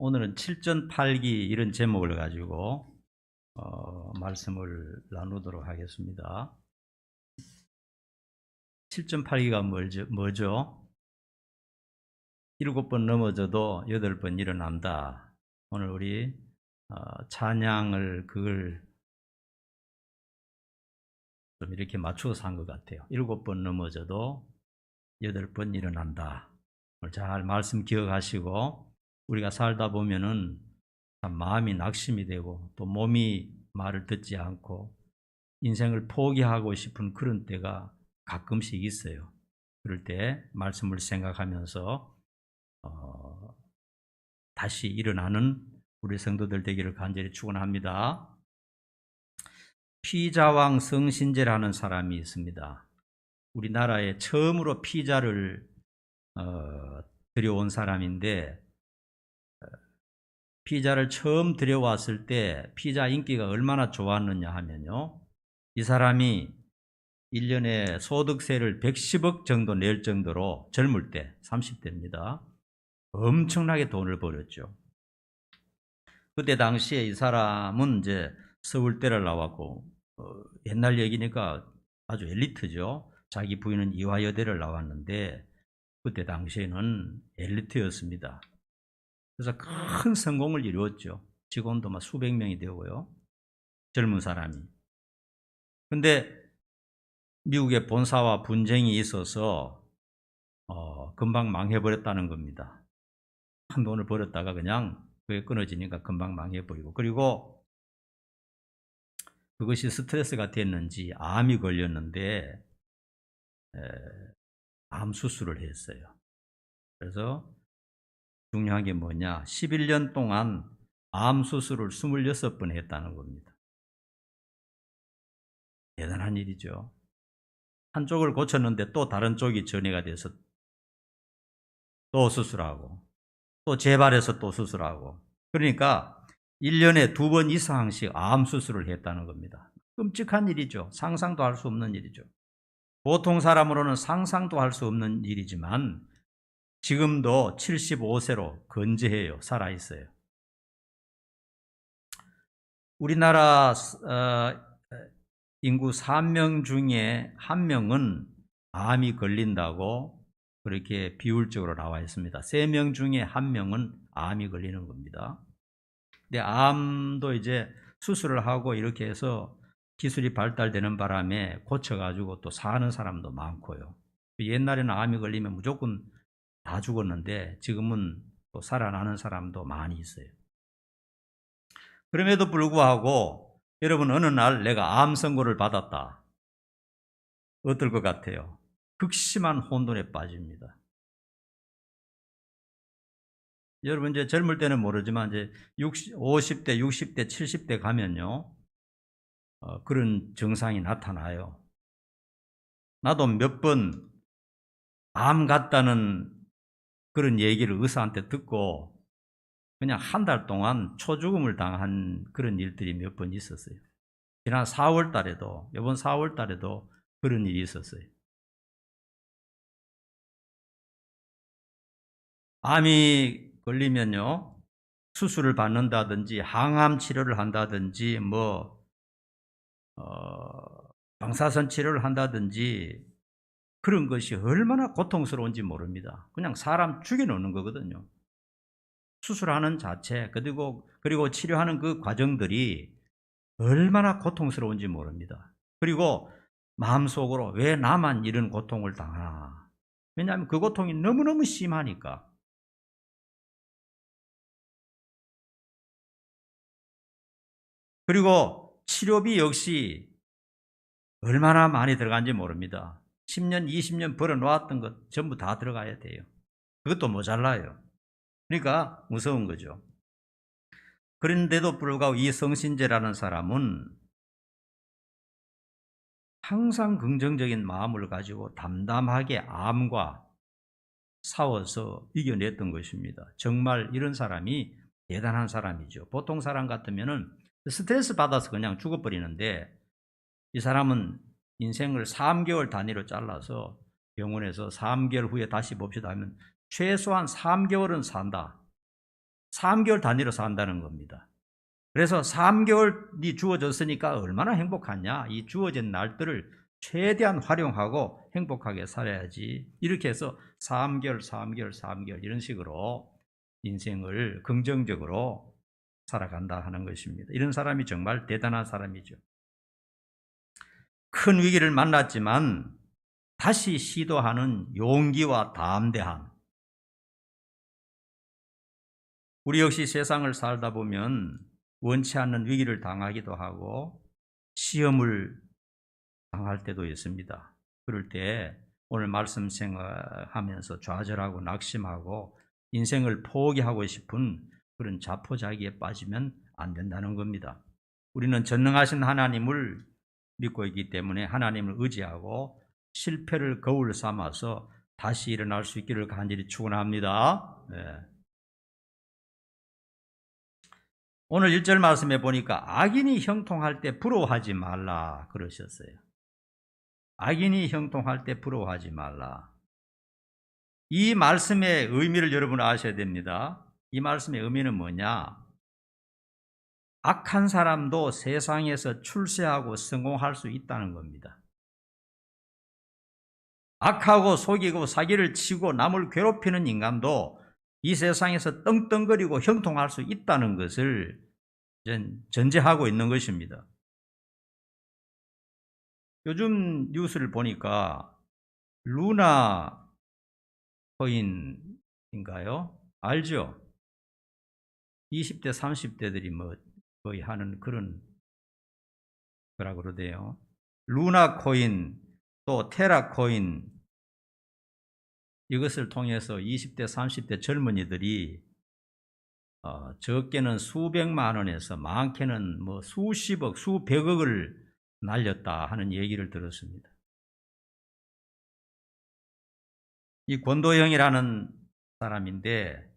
오늘은 7전8기 이런 제목을 가지고 말씀을 나누도록 하겠습니다. 7전8기가 뭐죠? 7번 넘어져도 8번 일어난다. 오늘 우리 찬양을 그걸 좀 이렇게 맞추어서 한 것 같아요. 7번 넘어져도 8번 일어난다. 오늘 잘 말씀 기억하시고 우리가 살다 보면은 참 마음이 낙심이 되고 또 몸이 말을 듣지 않고 인생을 포기하고 싶은 그런 때가 가끔씩 있어요. 그럴 때 말씀을 생각하면서 다시 일어나는 우리 성도들 되기를 간절히 축원합니다. 피자왕 성신제라는 사람이 있습니다. 우리나라에 처음으로 피자를 들여온 사람인데 피자를 처음 들여왔을 때 피자 인기가 얼마나 좋았느냐 하면요. 이 사람이 1년에 소득세를 110억 정도 낼 정도로 젊을 때 30대입니다. 엄청나게 돈을 벌었죠. 그때 당시에 이 사람은 이제 서울대를 나왔고 옛날 얘기니까 아주 엘리트죠. 자기 부인은 이화여대를 나왔는데 그때 당시에는 엘리트였습니다. 그래서 큰 성공을 이루었죠. 직원도 막 수백 명이 되고요. 젊은 사람이. 근데 미국의 본사와 분쟁이 있어서 금방 망해버렸다는 겁니다. 큰 돈을 벌었다가 그냥 그게 끊어지니까 금방 망해버리고, 그리고 그것이 스트레스가 됐는지 암이 걸렸는데 암 수술을 했어요. 그래서 중요한 게 뭐냐, 11년 동안 암 수술을 26번 했다는 겁니다. 대단한 일이죠. 한쪽을 고쳤는데 또 다른 쪽이 전이가 돼서 또 수술하고 또 재발해서 또 수술하고, 그러니까 1년에 2번 이상씩 암 수술을 했다는 겁니다. 끔찍한 일이죠. 상상도 할 수 없는 일이죠. 보통 사람으로는 상상도 할 수 없는 일이지만 지금도 75세로 건재해요. 살아있어요. 우리나라 인구 3명 중에 1명은 암이 걸린다고 그렇게 비율적으로 나와 있습니다. 3명 중에 1명은 암이 걸리는 겁니다. 근데 암도 이제 수술을 하고 이렇게 해서 기술이 발달되는 바람에 고쳐가지고 또 사는 사람도 많고요. 옛날에는 암이 걸리면 무조건 다 죽었는데 지금은 또 살아나는 사람도 많이 있어요. 그럼에도 불구하고 여러분, 어느 날 내가 암 선고를 받았다. 어떨 것 같아요? 극심한 혼돈에 빠집니다. 여러분, 이제 젊을 때는 모르지만 이제 50대, 60대, 70대 가면요, 그런 증상이 나타나요. 나도 몇 번 암 같다는 그런 얘기를 의사한테 듣고 그냥 한 달 동안 초죽음을 당한 그런 일들이 몇 번 있었어요. 지난 4월 달에도, 이번 4월 달에도 그런 일이 있었어요. 암이 걸리면요, 수술을 받는다든지 항암 치료를 한다든지 방사선 치료를 한다든지 그런 것이 얼마나 고통스러운지 모릅니다. 그냥 사람 죽여놓는 거거든요. 수술하는 자체, 그리고 치료하는 그 과정들이 얼마나 고통스러운지 모릅니다. 그리고 마음속으로 왜 나만 이런 고통을 당하나. 왜냐하면 그 고통이 너무너무 심하니까. 그리고 치료비 역시 얼마나 많이 들어간지 모릅니다. 10년, 20년 벌어놓았던 것 전부 다 들어가야 돼요. 그것도 모자라요. 그러니까 무서운 거죠. 그런데도 불구하고 이 성신제라는 사람은 항상 긍정적인 마음을 가지고 담담하게 암과 싸워서 이겨냈던 것입니다. 정말 이런 사람이 대단한 사람이죠. 보통 사람 같으면은 스트레스 받아서 그냥 죽어버리는데 이 사람은 인생을 3개월 단위로 잘라서 병원에서 3개월 후에 다시 봅시다 하면 최소한 3개월은 산다. 3개월 단위로 산다는 겁니다. 그래서 3개월이 주어졌으니까 얼마나 행복하냐. 이 주어진 날들을 최대한 활용하고 행복하게 살아야지. 이렇게 해서 3개월, 3개월, 3개월 이런 식으로 인생을 긍정적으로 살아간다 하는 것입니다. 이런 사람이 정말 대단한 사람이죠. 큰 위기를 만났지만 다시 시도하는 용기와 담대함. 우리 역시 세상을 살다 보면 원치 않는 위기를 당하기도 하고 시험을 당할 때도 있습니다. 그럴 때 오늘 말씀 생각하면서 좌절하고 낙심하고 인생을 포기하고 싶은 그런 자포자기에 빠지면 안 된다는 겁니다. 우리는 전능하신 하나님을 믿고 있기 때문에 하나님을 의지하고 실패를 거울 삼아서 다시 일어날 수 있기를 간절히 축원합니다. 네. 오늘 1절 말씀에 보니까 악인이 형통할 때 부러워하지 말라 그러셨어요. 악인이 형통할 때 부러워하지 말라. 이 말씀의 의미를 여러분 아셔야 됩니다. 이 말씀의 의미는 뭐냐? 악한 사람도 세상에서 출세하고 성공할 수 있다는 겁니다. 악하고 속이고 사기를 치고 남을 괴롭히는 인간도 이 세상에서 떵떵거리고 형통할 수 있다는 것을 전제하고 있는 것입니다. 요즘 뉴스를 보니까 루나 코인인가요? 알죠? 20대, 30대들이 뭐 거의 하는 그런 거라 그러대요. 루나 코인, 또 테라 코인, 이것을 통해서 20대, 30대 젊은이들이 적게는 수백만 원에서 많게는 뭐 수십억, 수백억을 날렸다 하는 얘기를 들었습니다. 이 권도영이라는 사람인데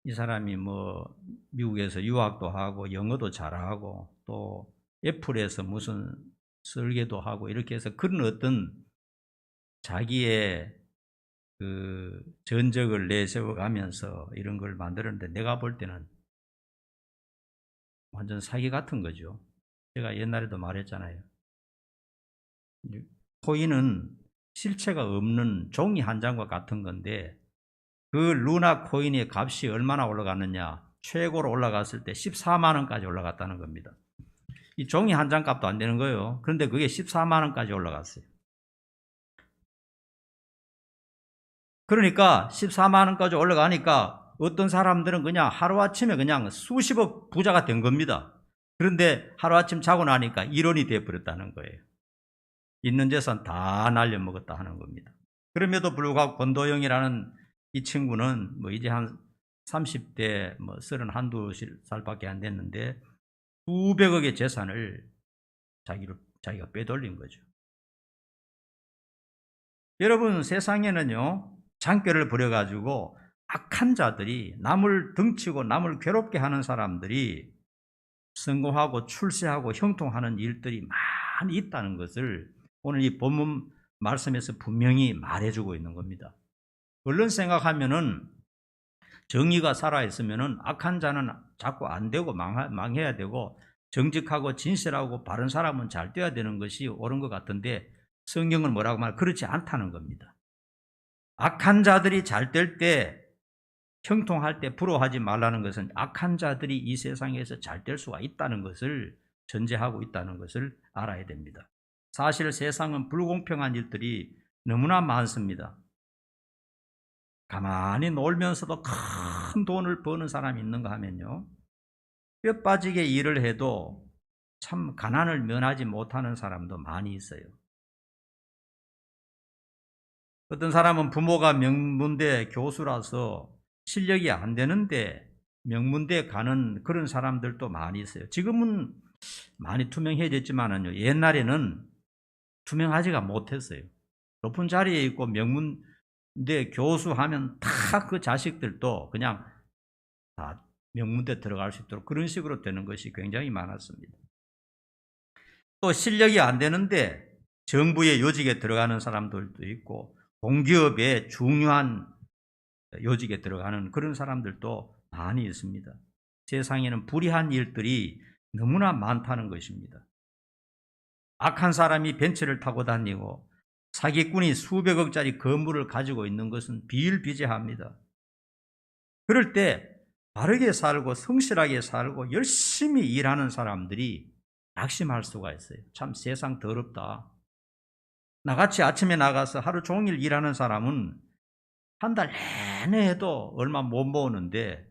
이 사람이 뭐 미국에서 유학도 하고 영어도 잘하고 또 애플에서 무슨 설계도 하고 이렇게 해서 그런 어떤 자기의 그 전적을 내세워가면서 이런 걸 만들었는데 내가 볼 때는 완전 사기 같은 거죠. 제가 옛날에도 말했잖아요. 코인은 실체가 없는 종이 한 장과 같은 건데 그 루나 코인의 값이 얼마나 올라갔느냐, 최고로 올라갔을 때 14만 원까지 올라갔다는 겁니다. 이 종이 한 장 값도 안 되는 거예요. 그런데 그게 14만 원까지 올라갔어요. 그러니까 14만 원까지 올라가니까 어떤 사람들은 그냥 하루아침에 그냥 수십억 부자가 된 겁니다. 그런데 하루아침 자고 나니까 1원이 되어버렸다는 거예요. 있는 재산 다 날려먹었다 하는 겁니다. 그럼에도 불구하고 권도영이라는 이 친구는 뭐 이제 한 30대 뭐 31~2살밖에 안 됐는데 수백억의 재산을 자기가 빼돌린 거죠. 여러분, 세상에는요 장꾀를 부려가지고 악한 자들이 남을 등치고 남을 괴롭게 하는 사람들이 성공하고 출세하고 형통하는 일들이 많이 있다는 것을 오늘 이 본문 말씀에서 분명히 말해주고 있는 겁니다. 얼른 생각하면은 정의가 살아있으면은 악한 자는 자꾸 안 되고 망해야 되고 정직하고 진실하고 바른 사람은 잘 돼야 되는 것이 옳은 것 같은데 성경은 뭐라고 말하면 그렇지 않다는 겁니다. 악한 자들이 잘 될 때 형통할 때 부러워하지 말라는 것은 악한 자들이 이 세상에서 잘 될 수가 있다는 것을 전제하고 있다는 것을 알아야 됩니다. 사실 세상은 불공평한 일들이 너무나 많습니다. 가만히 놀면서도 큰 돈을 버는 사람이 있는가 하면요, 뼈 빠지게 일을 해도 참 가난을 면하지 못하는 사람도 많이 있어요. 어떤 사람은 부모가 명문대 교수라서 실력이 안 되는데 명문대 가는 그런 사람들도 많이 있어요. 지금은 많이 투명해졌지만은요, 옛날에는 투명하지가 못했어요. 높은 자리에 있고 명문대 교수 하면 다 그 자식들도 그냥 다 명문대 들어갈 수 있도록 그런 식으로 되는 것이 굉장히 많았습니다. 또 실력이 안 되는데 정부의 요직에 들어가는 사람들도 있고 공기업의 중요한 요직에 들어가는 그런 사람들도 많이 있습니다. 세상에는 불의한 일들이 너무나 많다는 것입니다. 악한 사람이 벤츠를 타고 다니고 사기꾼이 수백억짜리 건물을 가지고 있는 것은 비일비재합니다. 그럴 때 바르게 살고 성실하게 살고 열심히 일하는 사람들이 낙심할 수가 있어요. 참 세상 더럽다. 나같이 아침에 나가서 하루 종일 일하는 사람은 한 달 내내 해도 얼마 못 모으는데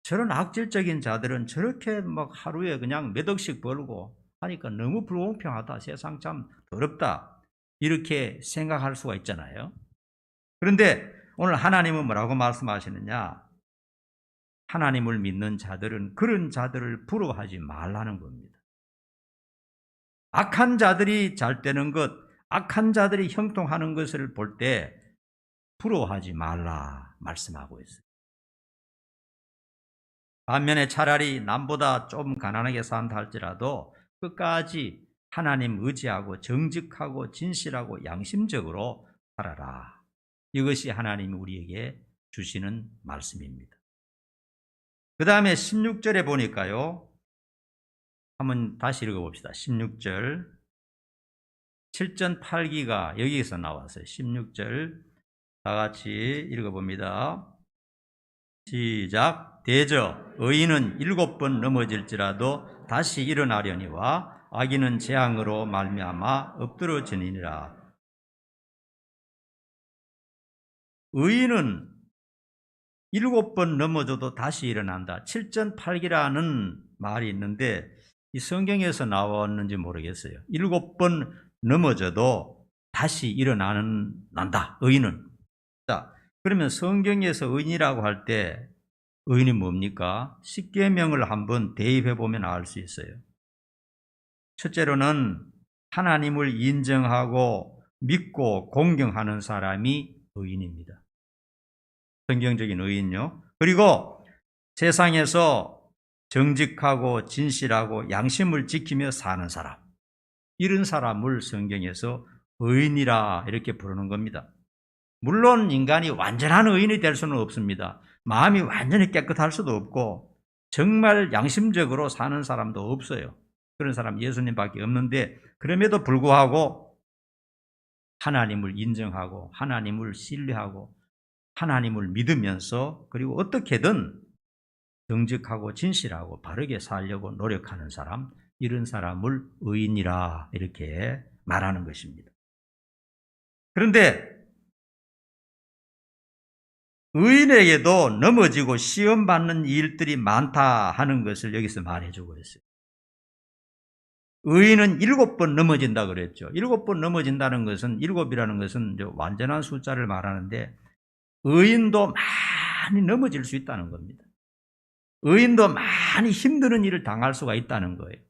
저런 악질적인 자들은 저렇게 막 하루에 그냥 몇 억씩 벌고 하니까 너무 불공평하다. 세상 참 더럽다. 이렇게 생각할 수가 있잖아요. 그런데 오늘 하나님은 뭐라고 말씀하시느냐? 하나님을 믿는 자들은 그런 자들을 부러워하지 말라는 겁니다. 악한 자들이 잘 되는 것, 악한 자들이 형통하는 것을 볼 때 부러워하지 말라 말씀하고 있어요. 반면에 차라리 남보다 좀 가난하게 산다 할지라도 끝까지 하나님 의지하고 정직하고 진실하고 양심적으로 살아라. 이것이 하나님이 우리에게 주시는 말씀입니다. 그 다음에 16절에 보니까요. 한번 다시 읽어봅시다. 16절 7전 8기가 여기에서 나왔어요. 16절 다 같이 읽어봅니다. 시작. 대저 의인은 7번 넘어질지라도 다시 일어나려니와 악인은 재앙으로 말미암아 엎드러지니라. 의인은 7번 넘어져도 다시 일어난다. 7전 8기라는 말이 있는데 이 성경에서 나왔는지 모르겠어요. 7번 넘어져도 다시 일어난다. 의인은. 자, 그러면 성경에서 의인이라고 할 때 의인이 뭡니까? 십계명을 한번 대입해 보면 알 수 있어요. 첫째로는 하나님을 인정하고 믿고 공경하는 사람이 의인입니다. 성경적인 의인요. 그리고 세상에서 정직하고 진실하고 양심을 지키며 사는 사람, 이런 사람을 성경에서 의인이라 이렇게 부르는 겁니다. 물론 인간이 완전한 의인이 될 수는 없습니다. 마음이 완전히 깨끗할 수도 없고 정말 양심적으로 사는 사람도 없어요. 그런 사람 예수님밖에 없는데 그럼에도 불구하고 하나님을 인정하고 하나님을 신뢰하고 하나님을 믿으면서 그리고 어떻게든 정직하고 진실하고 바르게 살려고 노력하는 사람, 이런 사람을 의인이라 이렇게 말하는 것입니다. 그런데 의인에게도 넘어지고 시험받는 일들이 많다 하는 것을 여기서 말해주고 있어요. 의인은 7번 넘어진다 그랬죠. 7번 넘어진다는 것은 7이라는 것은 완전한 숫자를 말하는데 의인도 많이 넘어질 수 있다는 겁니다. 의인도 많이 힘든 일을 당할 수가 있다는 거예요.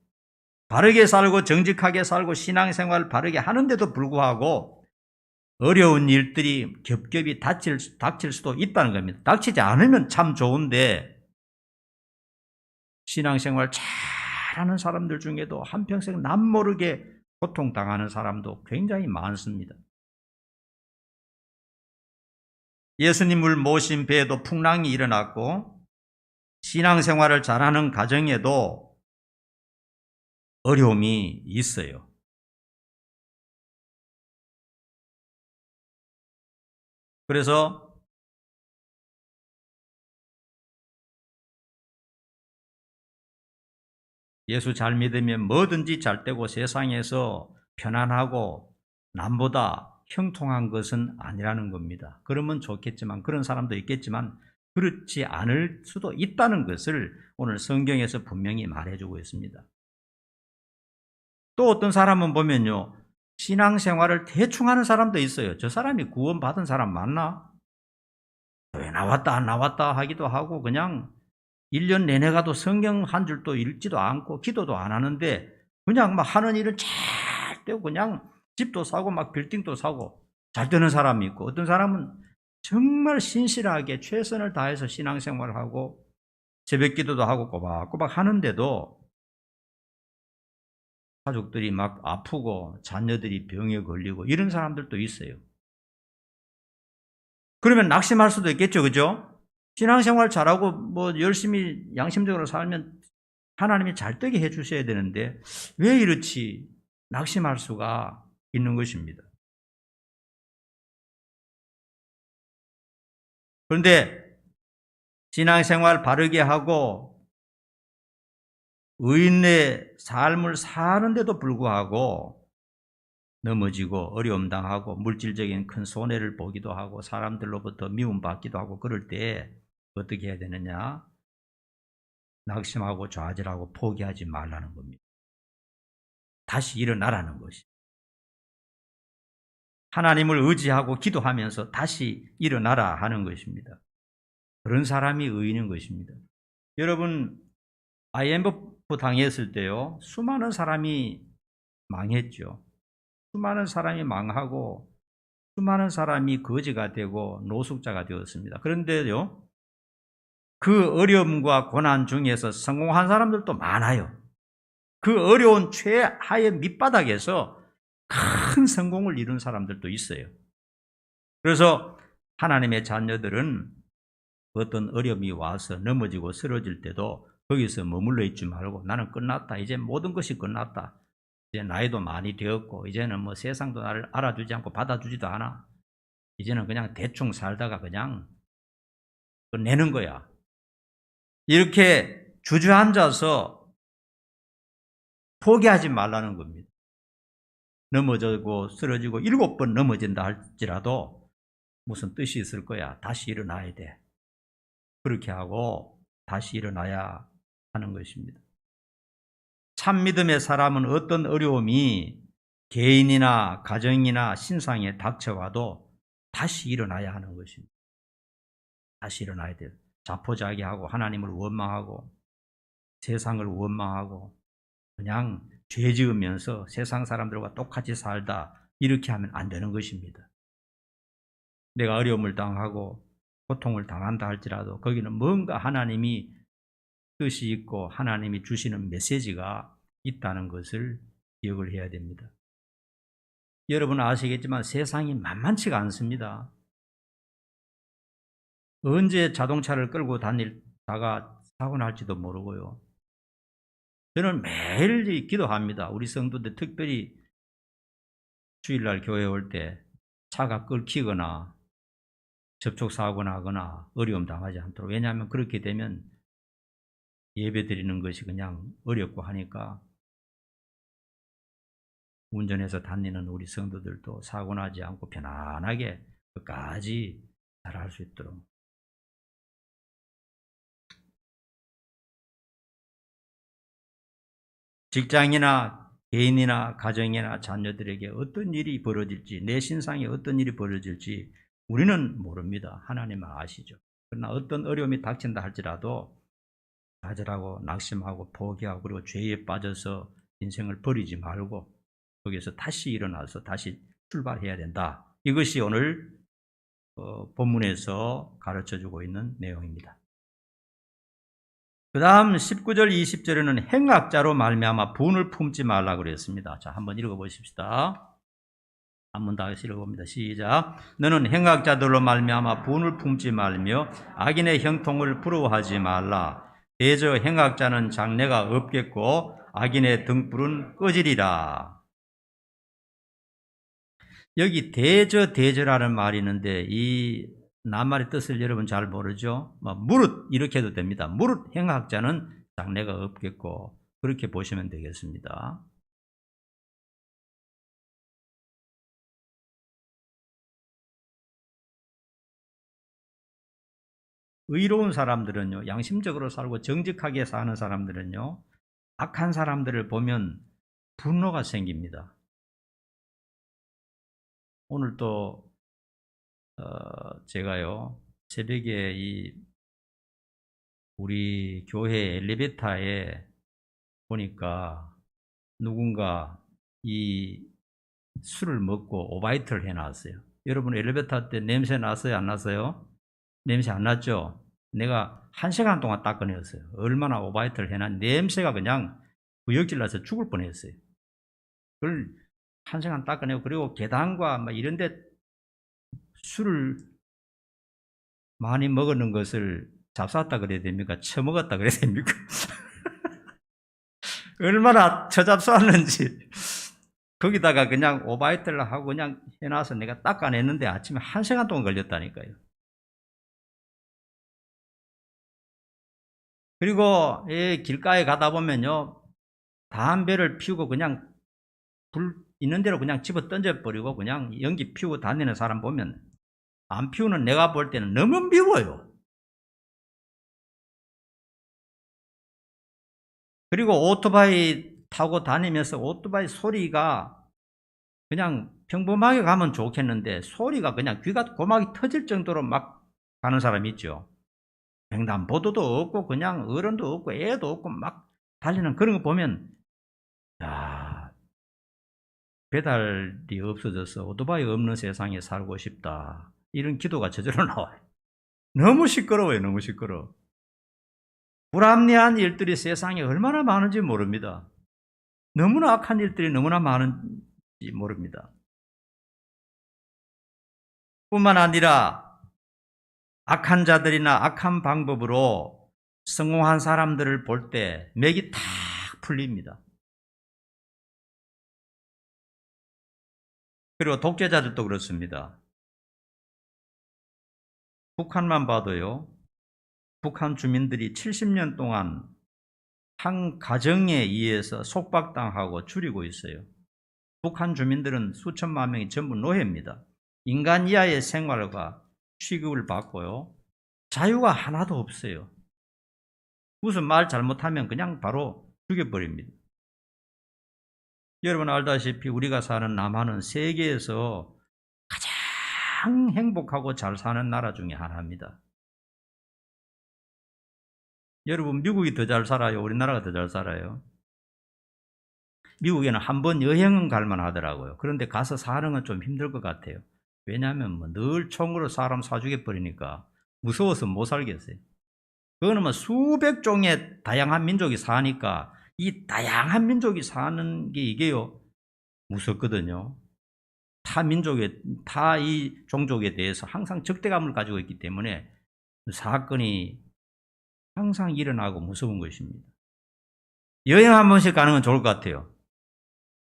바르게 살고 정직하게 살고 신앙생활을 바르게 하는데도 불구하고 어려운 일들이 겹겹이 닥칠 수도 있다는 겁니다. 닥치지 않으면 참 좋은데 신앙생활 잘하는 사람들 중에도 한평생 남모르게 고통당하는 사람도 굉장히 많습니다. 예수님을 모신 배에도 풍랑이 일어났고 신앙생활을 잘하는 가정에도 어려움이 있어요. 그래서 예수 잘 믿으면 뭐든지 잘 되고 세상에서 편안하고 남보다 형통한 것은 아니라는 겁니다. 그러면 좋겠지만 그런 사람도 있겠지만 그렇지 않을 수도 있다는 것을 오늘 성경에서 분명히 말해주고 있습니다. 또 어떤 사람은 보면요, 신앙생활을 대충 하는 사람도 있어요. 저 사람이 구원받은 사람 맞나? 왜 나왔다 안 나왔다 하기도 하고 그냥 1년 내내 가도 성경 한 줄도 읽지도 않고 기도도 안 하는데 그냥 막 하는 일은 잘 되고 그냥 집도 사고 막 빌딩도 사고 잘 되는 사람이 있고 어떤 사람은 정말 신실하게 최선을 다해서 신앙생활을 하고 새벽기도도 하고 꼬박꼬박 하는데도 가족들이 막 아프고 자녀들이 병에 걸리고 이런 사람들도 있어요. 그러면 낙심할 수도 있겠죠, 그죠? 신앙생활 잘하고 뭐 열심히 양심적으로 살면 하나님이 잘 되게 해 주셔야 되는데 왜 이렇지 낙심할 수가 있는 것입니다. 그런데 신앙생활 바르게 하고 의인의 삶을 사는데도 불구하고 넘어지고 어려움 당하고 물질적인 큰 손해를 보기도 하고 사람들로부터 미움받기도 하고 그럴 때 어떻게 해야 되느냐? 낙심하고 좌절하고 포기하지 말라는 겁니다. 다시 일어나라는 것이. 하나님을 의지하고 기도하면서 다시 일어나라 하는 것입니다. 그런 사람이 의인인 것입니다. 여러분, IMF 당했을 때요, 수많은 사람이 망했죠. 수많은 사람이 망하고 수많은 사람이 거지가 되고 노숙자가 되었습니다. 그런데요, 그 어려움과 고난 중에서 성공한 사람들도 많아요. 그 어려운 최하의 밑바닥에서 큰 성공을 이룬 사람들도 있어요. 그래서 하나님의 자녀들은 어떤 어려움이 와서 넘어지고 쓰러질 때도 거기서 머물러 있지 말고 나는 끝났다. 이제 모든 것이 끝났다. 이제 나이도 많이 되었고 이제는 뭐 세상도 나를 알아주지 않고 받아주지도 않아. 이제는 그냥 대충 살다가 그냥 끝내는 거야. 이렇게 주저앉아서 포기하지 말라는 겁니다. 넘어지고 쓰러지고 7번 넘어진다 할지라도 무슨 뜻이 있을 거야. 다시 일어나야 돼. 그렇게 하고 다시 일어나야 하는 것입니다. 참 믿음의 사람은 어떤 어려움이 개인이나 가정이나 신상에 닥쳐와도 다시 일어나야 하는 것입니다. 다시 일어나야 돼요. 자포자기하고 하나님을 원망하고 세상을 원망하고 그냥 죄 지으면서 세상 사람들과 똑같이 살다 이렇게 하면 안 되는 것입니다. 내가 어려움을 당하고 고통을 당한다 할지라도 거기는 뭔가 하나님이 뜻이 있고 하나님이 주시는 메시지가 있다는 것을 기억을 해야 됩니다. 여러분 아시겠지만 세상이 만만치가 않습니다. 언제 자동차를 끌고 다니다가 사고 날지도 모르고요. 저는 매일 기도합니다. 우리 성도들 특별히 주일날 교회 올 때 차가 끊기거나 접촉사고 나거나 어려움 당하지 않도록. 왜냐하면 그렇게 되면 예배 드리는 것이 그냥 어렵고 하니까 운전해서 다니는 우리 성도들도 사고 나지 않고 편안하게 끝까지 잘할 수 있도록. 직장이나 개인이나 가정이나 자녀들에게 어떤 일이 벌어질지, 내 신상에 어떤 일이 벌어질지 우리는 모릅니다. 하나님은 아시죠. 그러나 어떤 어려움이 닥친다 할지라도 좌절하고 낙심하고 포기하고 그리고 죄에 빠져서 인생을 버리지 말고 거기서 다시 일어나서 다시 출발해야 된다. 이것이 오늘 본문에서 가르쳐주고 있는 내용입니다. 그 다음 19절 20절에는 행악자로 말미암아 분을 품지 말라고 그랬습니다. 자, 한번 읽어보십시다. 한번 다시 읽어봅니다. 시작. 너는 행악자들로 말미암아 분을 품지 말며 악인의 형통을 부러워하지 말라. 대저 행악자는 장래가 없겠고 악인의 등불은 꺼지리라. 여기 대저라는 말이 있는데 이 낱말의 뜻을 여러분 잘 모르죠? 무릇 이렇게 해도 됩니다. 무릇 행악자는 장래가 없겠고 그렇게 보시면 되겠습니다. 의로운 사람들은요, 양심적으로 살고 정직하게 사는 사람들은요, 악한 사람들을 보면 분노가 생깁니다. 오늘 또 제가요 새벽에 이 우리 교회 엘리베이터에 보니까 누군가 이 술을 먹고 오바이트를 해놨어요. 여러분 엘리베이터 때 냄새 났어요? 안 났어요? 냄새 안 났죠? 내가 1시간 동안 닦아내었어요. 얼마나 오바이트를 해놨 냄새가 그냥 구역질 나서 죽을 뻔했어요. 그걸 1시간 닦아내고 그리고 계단과 막 이런 데 술을 많이 먹었는 것을 잡쌌다 그래야 됩니까? 처먹었다 그래야 됩니까? 얼마나 처잡쌌는지. 거기다가 그냥 오바이트를 하고 그냥 해놔서 내가 닦아냈는데 아침에 1시간 동안 걸렸다니까요. 그리고 이 길가에 가다 보면요, 담배를 피우고 그냥 불 있는 대로 그냥 집어 던져버리고 그냥 연기 피우고 다니는 사람 보면 안 피우는 내가 볼 때는 너무 미워요. 그리고 오토바이 타고 다니면서 오토바이 소리가 그냥 평범하게 가면 좋겠는데 소리가 그냥 귀가 고막이 터질 정도로 막 가는 사람이 있죠. 횡단보도도 없고 그냥 어른도 없고 애도 없고 막 달리는 그런 거 보면 야, 배달이 없어져서 오토바이 없는 세상에 살고 싶다. 이런 기도가 저절로 나와요. 너무 시끄러워요. 너무 시끄러워. 불합리한 일들이 세상에 얼마나 많은지 모릅니다. 너무나 악한 일들이 너무나 많은지 모릅니다. 뿐만 아니라 악한 자들이나 악한 방법으로 성공한 사람들을 볼 때 맥이 탁 풀립니다. 그리고 독재자들도 그렇습니다. 북한만 봐도요. 북한 주민들이 70년 동안 한 가정에 의해서 속박당하고 줄이고 있어요. 북한 주민들은 수천만 명이 전부 노예입니다. 인간 이하의 생활과 취급을 받고요. 자유가 하나도 없어요. 무슨 말 잘못하면 그냥 바로 죽여버립니다. 여러분 알다시피 우리가 사는 남한은 세계에서 가장 행복하고 잘 사는 나라 중에 하나입니다. 여러분 미국이 더 잘 살아요? 우리나라가 더 잘 살아요? 미국에는 한 번 여행은 갈만 하더라고요. 그런데 가서 사는 건 좀 힘들 것 같아요. 왜냐하면 뭐 늘 총으로 사람 사 죽여버리니까 무서워서 못 살겠어요. 그거는 뭐 수백 종의 다양한 민족이 사니까 이 다양한 민족이 사는 게 이게요 무섭거든요. 타 이 종족에 대해서 항상 적대감을 가지고 있기 때문에 사건이 항상 일어나고 무서운 것입니다. 여행 한 번씩 가는 건 좋을 것 같아요.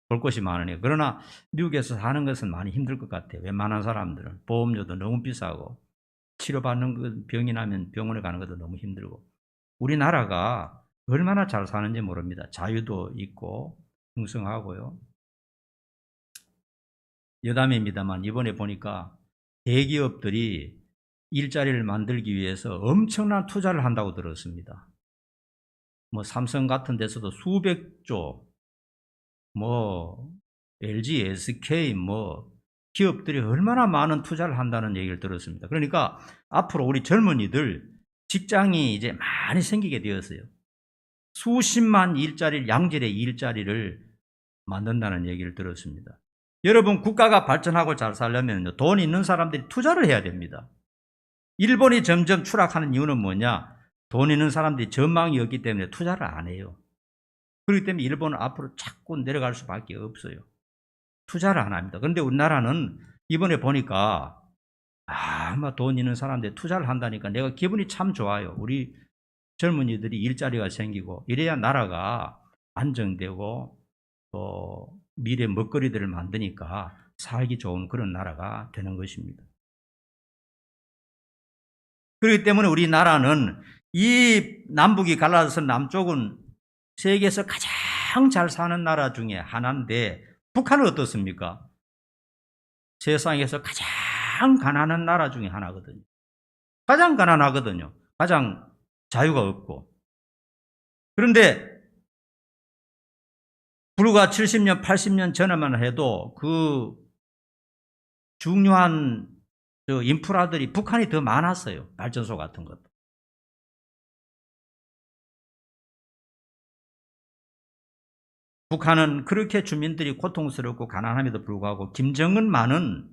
볼 곳이 많으니까. 그러나 미국에서 사는 것은 많이 힘들 것 같아요. 웬만한 사람들은 보험료도 너무 비싸고 치료받는 것, 병이 나면 병원에 가는 것도 너무 힘들고. 우리나라가 얼마나 잘 사는지 모릅니다. 자유도 있고 풍성하고요. 여담입니다만 이번에 보니까 대기업들이 일자리를 만들기 위해서 엄청난 투자를 한다고 들었습니다. 뭐 삼성 같은 데서도 수백조, 뭐 LG, SK 뭐 기업들이 얼마나 많은 투자를 한다는 얘기를 들었습니다. 그러니까 앞으로 우리 젊은이들 직장이 이제 많이 생기게 되었어요. 수십만 일자리를, 양질의 일자리를 만든다는 얘기를 들었습니다. 여러분 국가가 발전하고 잘 살려면 돈 있는 사람들이 투자를 해야 됩니다. 일본이 점점 추락하는 이유는 뭐냐? 돈 있는 사람들이 전망이 없기 때문에 투자를 안 해요. 그렇기 때문에 일본은 앞으로 자꾸 내려갈 수밖에 없어요. 투자를 안 합니다. 그런데 우리나라는 이번에 보니까 아마 돈 있는 사람들이 투자를 한다니까 내가 기분이 참 좋아요. 우리 젊은이들이 일자리가 생기고 이래야 나라가 안정되고 또 미래 먹거리들을 만드니까 살기 좋은 그런 나라가 되는 것입니다. 그렇기 때문에 우리나라는 이 남북이 갈라져서 남쪽은 세계에서 가장 잘 사는 나라 중에 하나인데 북한은 어떻습니까? 세상에서 가장 가난한 나라 중에 하나거든요. 가장 가난하거든요. 가장 자유가 없고. 그런데 불과 70년, 80년 전에만 해도 그 중요한 인프라들이 북한이 더 많았어요. 발전소 같은 것도. 북한은 그렇게 주민들이 고통스럽고 가난함에도 불구하고 김정은만은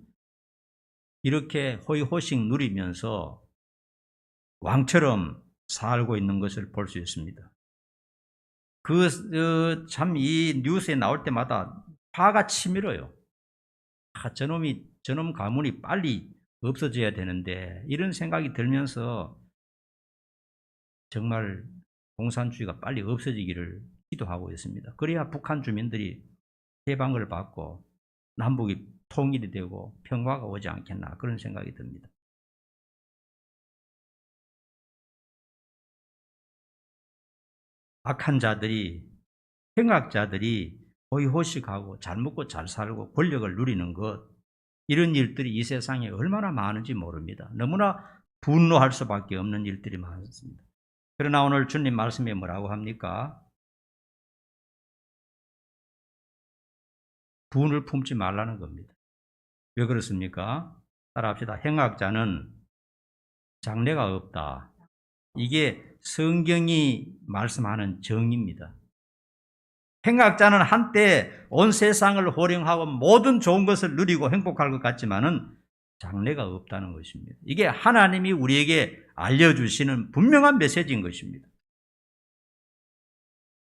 이렇게 호의호식 누리면서 왕처럼 살고 있는 것을 볼 수 있습니다. 참 이 뉴스에 나올 때마다 화가 치밀어요. 저놈 가문이 빨리 없어져야 되는데 이런 생각이 들면서 정말 공산주의가 빨리 없어지기를 기도하고 있습니다. 그래야 북한 주민들이 해방을 받고 남북이 통일이 되고 평화가 오지 않겠나 그런 생각이 듭니다. 악한 자들이, 행악자들이 호의호식하고 잘 먹고 잘 살고 권력을 누리는 것, 이런 일들이 이 세상에 얼마나 많은지 모릅니다. 너무나 분노할 수밖에 없는 일들이 많습니다. 그러나 오늘 주님 말씀에 뭐라고 합니까? 분을 품지 말라는 겁니다. 왜 그렇습니까? 따라합시다. 행악자는 장래가 없다. 이게 성경이 말씀하는 정의입니다. 행악자는 한때 온 세상을 호령하고 모든 좋은 것을 누리고 행복할 것 같지만은 장래가 없다는 것입니다. 이게 하나님이 우리에게 알려주시는 분명한 메시지인 것입니다.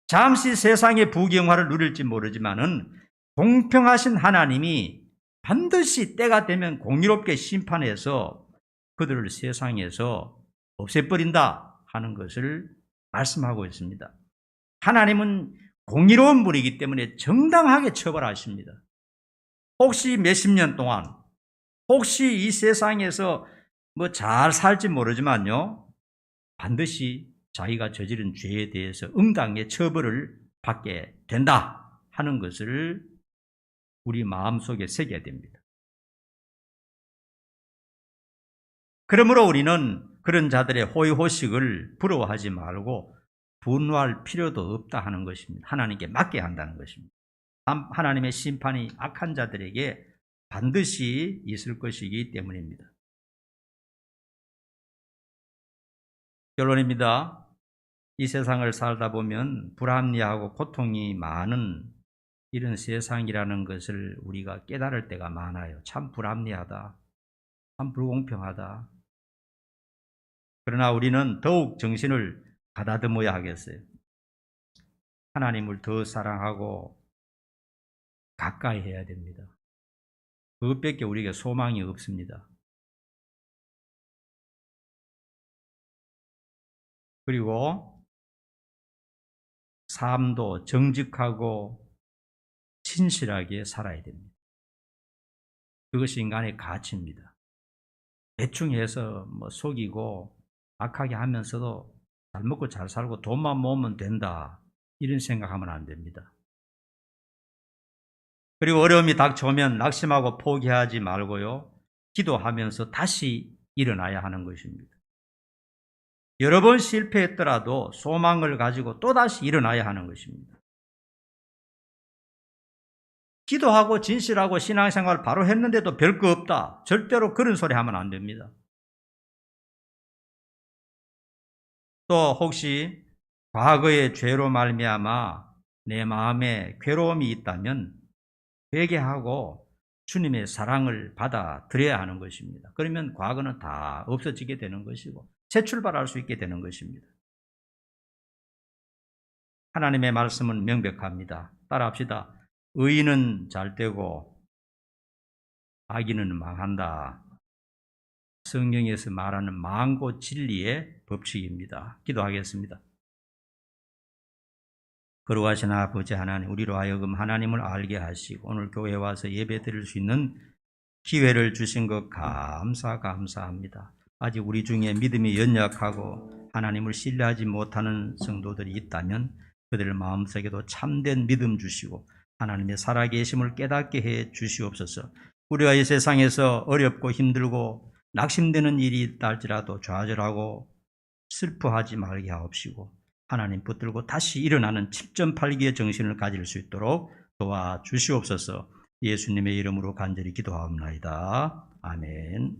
잠시 세상의 부귀영화를 누릴지 모르지만은 공평하신 하나님이 반드시 때가 되면 공의롭게 심판해서 그들을 세상에서 없애버린다 하는 것을 말씀하고 있습니다. 하나님은 공의로운 분이기 때문에 정당하게 처벌하십니다. 혹시 몇십 년 동안, 혹시 이 세상에서 뭐 잘 살지 모르지만요, 반드시 자기가 저지른 죄에 대해서 응당의 처벌을 받게 된다 하는 것을 우리 마음속에 새겨야 됩니다. 그러므로 우리는 그런 자들의 호의호식을 부러워하지 말고 분노할 필요도 없다 하는 것입니다. 하나님께 맡겨야 한다는 것입니다. 하나님의 심판이 악한 자들에게 반드시 있을 것이기 때문입니다. 결론입니다. 이 세상을 살다 보면 불합리하고 고통이 많은 이런 세상이라는 것을 우리가 깨달을 때가 많아요. 참 불합리하다. 참 불공평하다. 그러나 우리는 더욱 정신을 가다듬어야 하겠어요. 하나님을 더 사랑하고 가까이 해야 됩니다. 그것밖에 우리에게 소망이 없습니다. 그리고 삶도 정직하고 신실하게 살아야 됩니다. 그것이 인간의 가치입니다. 대충 해서 속이고 악하게 하면서도 잘 먹고 잘 살고 돈만 모으면 된다. 이런 생각하면 안 됩니다. 그리고 어려움이 닥쳐오면 낙심하고 포기하지 말고요. 기도하면서 다시 일어나야 하는 것입니다. 여러 번 실패했더라도 소망을 가지고 또다시 일어나야 하는 것입니다. 기도하고 진실하고 신앙생활 바로 했는데도 별거 없다. 절대로 그런 소리 하면 안 됩니다. 또 혹시 과거의 죄로 말미암아 내 마음에 괴로움이 있다면 회개하고 주님의 사랑을 받아들여야 하는 것입니다. 그러면 과거는 다 없어지게 되는 것이고 새 출발할 수 있게 되는 것입니다. 하나님의 말씀은 명백합니다. 따라합시다. 의인은 잘되고 악인은 망한다. 성경에서 말하는 망고 진리의 법칙입니다. 기도하겠습니다. 거룩하신 아버지 하나님, 우리로 하여금 하나님을 알게 하시고 오늘 교회에 와서 예배 드릴 수 있는 기회를 주신 것 감사합니다. 아직 우리 중에 믿음이 연약하고 하나님을 신뢰하지 못하는 성도들이 있다면 그들 마음속에도 참된 믿음 주시고 하나님의 살아계심을 깨닫게 해 주시옵소서. 우리가 이 세상에서 어렵고 힘들고 낙심되는 일이 있다 할지라도 좌절하고 슬퍼하지 말게 하옵시고 하나님 붙들고 다시 일어나는 7.8기의 정신을 가질 수 있도록 도와주시옵소서. 예수님의 이름으로 간절히 기도하옵나이다. 아멘.